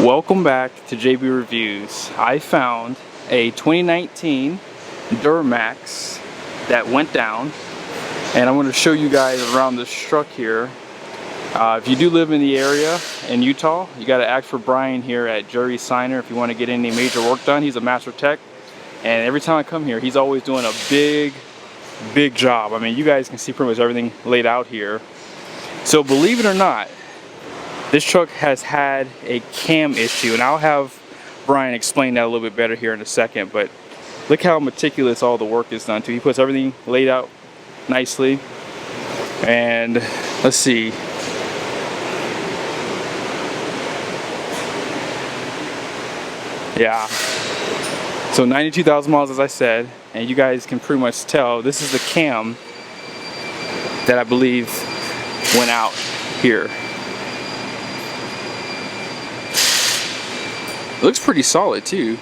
Welcome back to JB Reviews. I found a 2019 Duramax that went down, and I'm going to show you guys around this truck here. If you do live in the area in Utah, you got to ask for Brian here at Jerry Signer if you want to get any major work done. He's a master tech, and every time I come here, he's always doing a big job. I mean, you guys can see pretty much everything laid out here. So believe it or not, this truck has had a cam issue, and I'll have Brian explain that a little bit better here in a second, but look how meticulous all the work is done too. He puts everything laid out nicely. And let's see. Yeah. So 92,000 miles, as I said, and you guys can pretty much tell this is the cam that I believe went out here. It looks pretty solid too.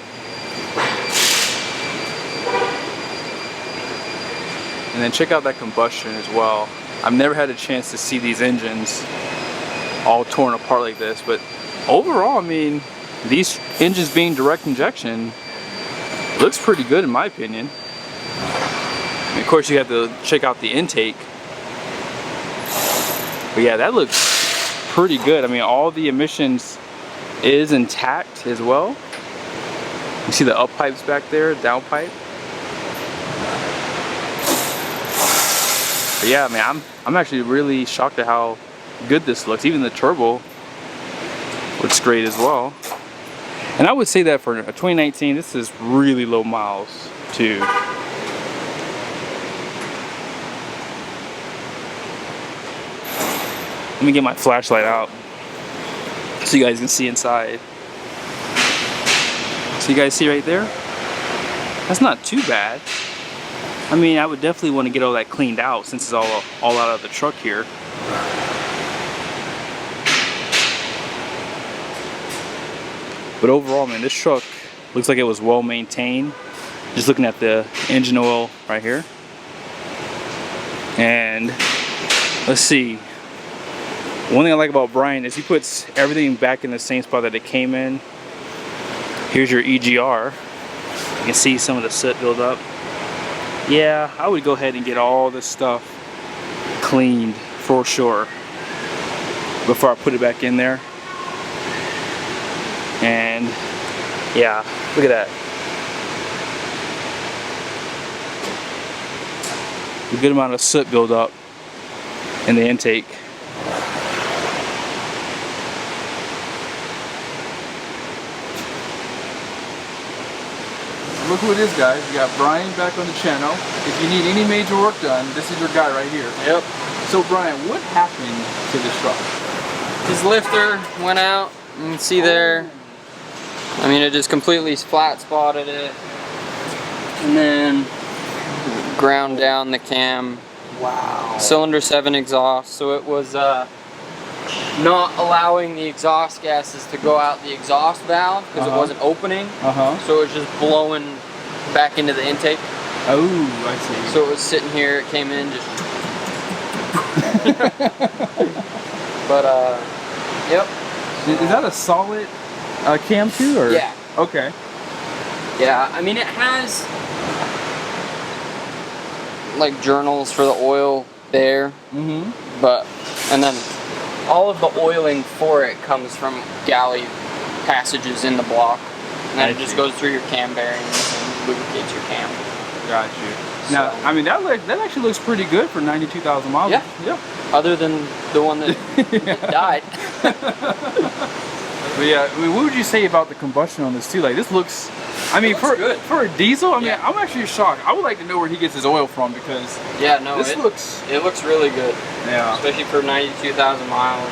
And then check out that combustion as well. I've never had a chance to see these engines all torn apart like this, but overall, I mean, these engines being direct injection looks pretty good in my opinion. And of course, you have to check out the intake. But yeah, that looks pretty good. I mean, all the emissions is intact as well. You see the up pipes back there, down pipe. But yeah, I mean, I'm actually really shocked at how good this looks. Even the turbo looks great as well. And I would say that for a 2019, this is really low miles too. Let me get my flashlight out so you guys can see inside. So you guys see right there? That's not too bad. I mean, I would definitely want to get all that cleaned out since it's all out of the truck here. But overall, man, this truck looks like it was well maintained. Just looking at the engine oil right here. And let's see. One thing I like about Brian is he puts everything back in the same spot that it came in. Here's your EGR. You can see some of the soot build up. Yeah, I would go ahead and get all this stuff cleaned for sure before I put it back in there. And yeah, look at that. A good amount of soot build up in the intake. Look who it is, guys. We got Brian back on the channel. If you need any major work done, this is your guy right here. Yep. So Brian, what happened to this truck? His lifter went out. You can see there. I mean, it just completely flat spotted it. And then ground down the cam. Wow. Cylinder 7 exhaust. So it was not allowing the exhaust gases to go out the exhaust valve because it wasn't opening. So it was just blowing back into the intake. Oh, I see. So it was sitting here, it came in just but yep. Is that a solid cam too, or? Yeah. Okay. Yeah, I mean, it has like journals for the oil there. But and then all of the oiling for it comes from galley passages in the block, and then it just goes through your cam bearings and lubricates your cam. Got you. Now, I mean, that actually looks pretty good for 92,000 miles. Yeah. Yeah. Other than the one that died. But yeah, I mean, what would you say about the combustion on this too? Like, this looks, I mean, for a diesel, I mean, I'm actually shocked. I would like to know where he gets his oil from because it looks really good. Yeah. Especially for 92,000 miles.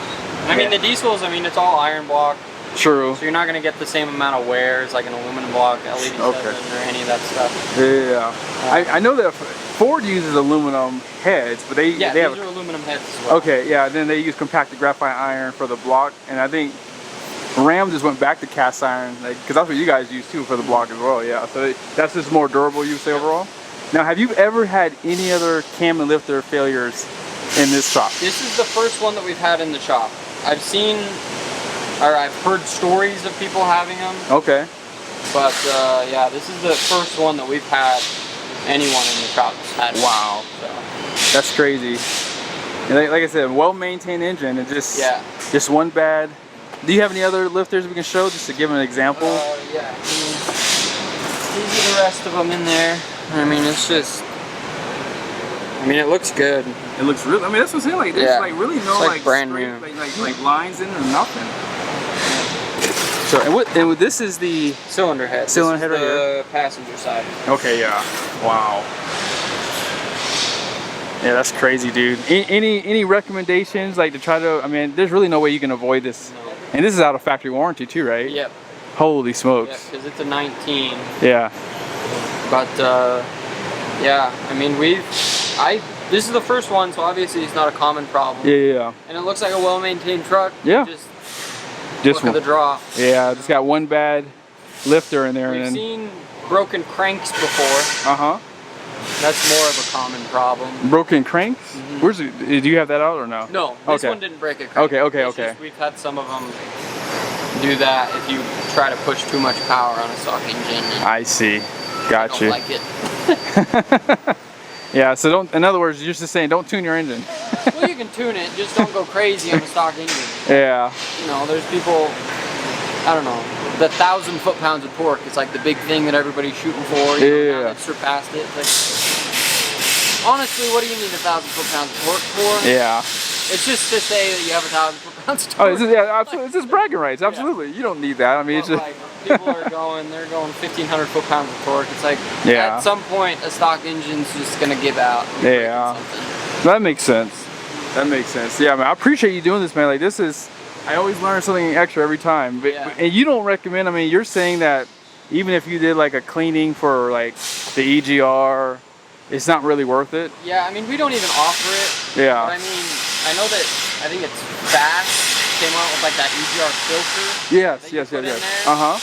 I mean, the diesels, I mean, it's all iron block. True. So you're not going to get the same amount of wear as like an aluminum block, LED7 or any of that stuff. Yeah. I know that Ford uses aluminum heads, but they these are aluminum heads as well. Okay, yeah. Then they use compacted graphite iron for the block, and I think Ram just went back to cast iron, because that's what you guys use too for the block as well. Yeah. So that's just more durable, you say, overall. Now, have you ever had any other cam and lifter failures in this shop? This is the first one that we've had in the shop. I've seen or I've heard stories of people having them. Okay. But yeah, this is the first one that we've had anyone in the shop has had. Wow. So. That's crazy. And like I said, well-maintained engine, and just one bad. Do you have any other lifters we can show just to give an example? Yeah. These are the rest of them in there. I mean, it's just. I mean, it looks good. It looks really. I mean, that's what I'm saying. Like, there's like really no like brand straight, new, like lines in it or nothing. So and this is the cylinder head. Cylinder head right here. The passenger side. Okay. Yeah. Wow. Yeah, that's crazy, dude. Any recommendations, like to try to? I mean, there's really no way you can avoid this. No. And this is out of factory warranty too, right? Yep. Holy smokes. Yeah, because it's a 19. Yeah. But yeah, I mean this is the first one, so obviously it's not a common problem. Yeah. And it looks like a well-maintained truck. Yeah. Just look at the draw. Yeah, it's got one bad lifter in there. We've seen broken cranks before. Uh-huh. That's more of a common problem. Broken cranks? Mm-hmm. Where's it? Do you have that out or no? No, this one didn't break a crank. Okay. Just, we've had some of them do that if you try to push too much power on a stock engine. I see. Gotcha. I don't like it. Yeah, so don't, in other words, you're just saying don't tune your engine. Well, you can tune it, just don't go crazy on a stock engine. Yeah. You know, there's people, I don't know, the 1,000 foot-pounds of torque is like the big thing that everybody's shooting for. You know, now they've surpassed it. Like, honestly, what do you need 1,000 foot-pounds of torque for? Yeah. It's just to say that you have 1,000 foot-pounds of torque. Oh, absolutely. It's just bragging rights. Absolutely. You don't need that. I mean, it's just. Like, people are going, they're going 1,500 foot-pounds of torque. It's like, yeah. At some point, a stock engine's just gonna give out. Yeah. That makes sense. That makes sense. Yeah, man, I appreciate you doing this, man. Like, this is, I always learn something extra every time. But, and you don't recommend, I mean, you're saying that even if you did like a cleaning for like the EGR, it's not really worth it? Yeah, I mean, we don't even offer it. Yeah. But I mean, I know that, I think it's Fast came out with like that EGR filter. Yes. Uh-huh.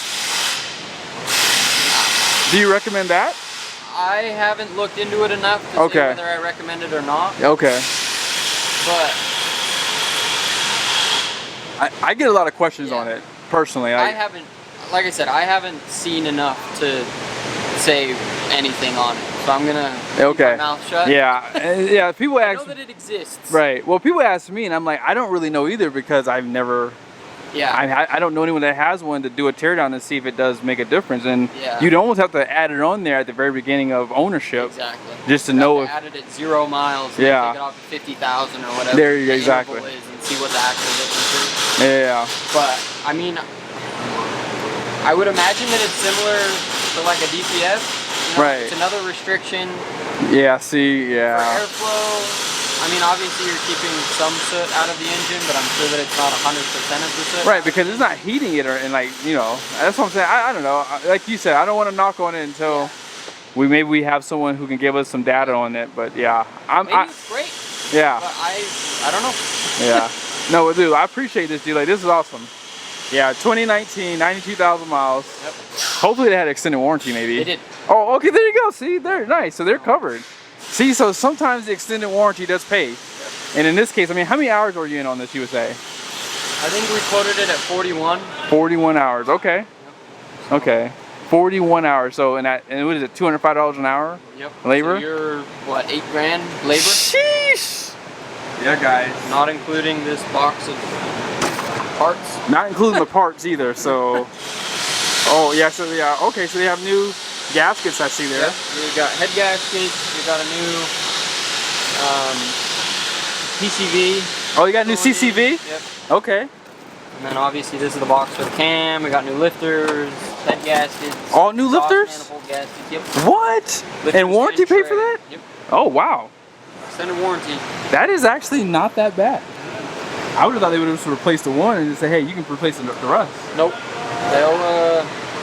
Do you recommend that? I haven't looked into it enough to say whether I recommend it or not. Okay. But I get a lot of questions on it, personally. I haven't, like I said, I haven't seen enough to say anything on it. So I'm gonna keep my mouth shut. Yeah, people ask. I know that it exists. Right. Well, people ask me, and I'm like, I don't really know either because I've never. Yeah. I don't know anyone that has one to do a teardown and see if it does make a difference. And you'd almost have to add it on there at the very beginning of ownership. Exactly. Just to know if. Add it at 0 miles. And take it off at 50,000 or whatever. There you go. Exactly. Is and see what the actual difference is. Yeah. But I mean, I would imagine that it's similar to like a DPF. You know, it's another restriction. Yeah, see, For airflow, I mean, obviously you're keeping some soot out of the engine, but I'm sure that it's not 100% of the soot. Right, because it's not heating it, and like, you know, that's what I'm saying. I don't know. Like you said, I don't want to knock on it until maybe we have someone who can give us some data on it. But yeah, maybe it's great. Yeah. But I don't know. Yeah. No, dude, I appreciate this, dude. Like, this is awesome. Yeah, 2019, 92,000 miles. Yep. Hopefully they had extended warranty, maybe. They did. Oh, okay, there you go. See, they're nice. So they're covered. See, so sometimes the extended warranty does pay. Yep. And in this case, I mean, how many hours were you in on this, USA? I think we quoted it at 41. 41 hours, okay. Yep. Okay. 41 hours. So, and what is it, $205 an hour? Yep. Labor? So you're, what, $8 grand labor? Sheesh! Yeah, guys. Not including this box of parts? Not including the parts either, so. Oh, yeah, so okay, so they have new gaskets I see there. Yep. We've got head gaskets, we've got a new PCV. Oh, you got a new CCV? Yep. Okay. And then obviously this is the box for the cam. We got new lifters, head gaskets. All new lifters? Manifold gaskets. Yep. What? Lifters and warranty pay for that? Yep. Oh, wow. Extended warranty. That is actually not that bad. I would have thought they would have just replaced the one and just say, hey, you can replace the rest. Nope.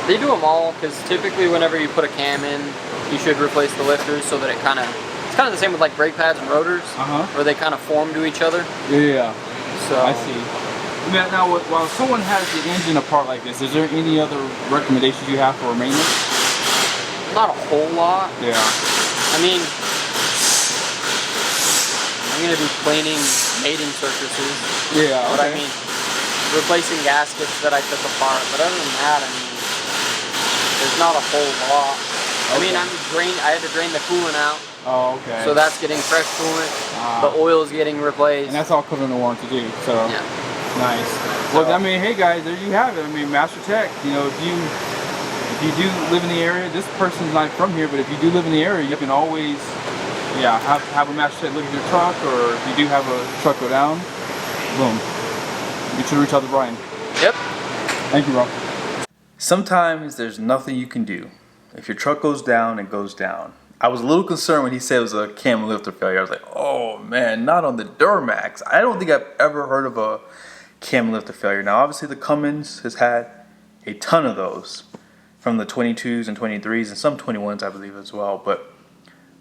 They do them all because typically whenever you put a cam in, you should replace the lifters so that it's kind of the same with like brake pads and rotors, where they kind of form to each other. Yeah. So I see. Now, while someone has the engine apart like this, is there any other recommendations you have for maintenance? Not a whole lot. Yeah. I mean, I'm gonna be cleaning mating surfaces. Yeah. But I mean, replacing gaskets that I took apart, but other than that, I mean, there's not a whole lot. I mean, I had to drain the coolant out. Oh, okay. So that's getting fresh coolant. The oil is getting replaced. And that's all covered under warranty too. So yeah. Nice. Well, I mean, hey guys, there you have it. I mean, Master Tech. You know, if you do live in the area, this person's not from here, but if you do live in the area, you can always, yeah, have a Master Tech look at your truck, or if you do have a truck go down, boom. You should reach out to Brian. Yep. Thank you, bro. Sometimes there's nothing you can do. If your truck goes down, it goes down. I was a little concerned when he said it was a cam lifter failure. I was like, oh man, not on the Duramax. I don't think I've ever heard of a cam lifter failure. Now obviously the Cummins has had a ton of those from the 22s and 23s and some 21s I believe as well. But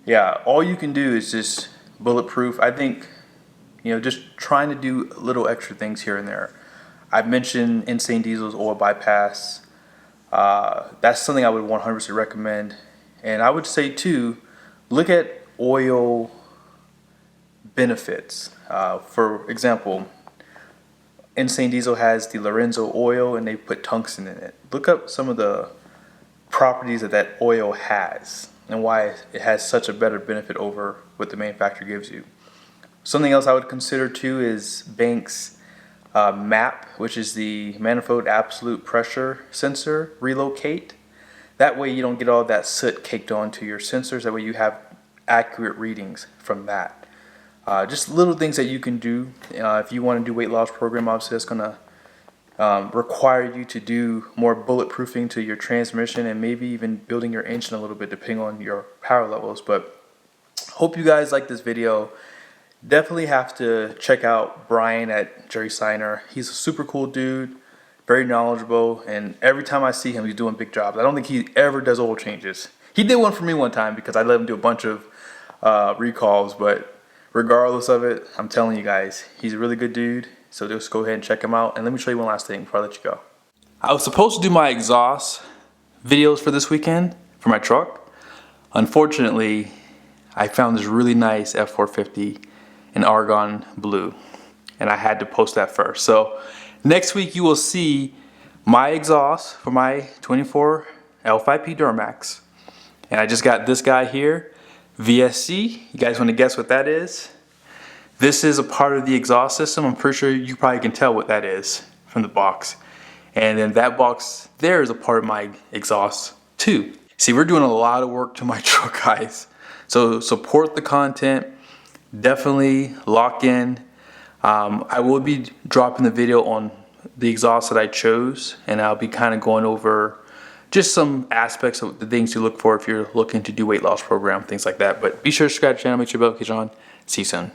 yeah, all you can do is just bulletproof. I think, you know, just trying to do little extra things here and there. I've mentioned Insane Diesel's oil bypass. That's something I would 100% recommend. And I would say too, look at oil benefits. For example, Insane Diesel has the Lorenzo oil and they put tungsten in it. Look up some of the properties that that oil has and why it has such a better benefit over what the manufacturer gives you. Something else I would consider too is Banks' MAP, which is the manifold absolute pressure sensor relocate. That way you don't get all that soot caked onto your sensors. That way you have accurate readings from that. Just little things that you can do. If you want to do weight loss program, obviously that's going to require you to do more bulletproofing to your transmission and maybe even building your engine a little bit depending on your power levels. But hope you guys like this video. Definitely have to check out Brian at Jerry Signer. He's a super cool dude. Very knowledgeable, and every time I see him, he's doing big jobs. I don't think he ever does oil changes. He did one for me one time because I let him do a bunch of recalls, but regardless of it, I'm telling you guys, he's a really good dude. So just go ahead and check him out. And let me show you one last thing before I let you go. I was supposed to do my exhaust videos for this weekend for my truck. Unfortunately, I found this really nice F450 in argon blue, and I had to post that first. So next week you will see my exhaust for my 24 L5P Duramax. And I just got this guy here, VSC. You guys want to guess what that is? This is a part of the exhaust system. I'm pretty sure you probably can tell what that is from the box. And then that box there is a part of my exhaust too. See, we're doing a lot of work to my truck, guys. So support the content. Definitely lock in. I will be dropping the video on the exhaust that I chose, and I'll be kind of going over just some aspects of the things to look for if you're looking to do weight loss program, things like that. But be sure to subscribe to the channel, make sure your bell gets on. See you soon.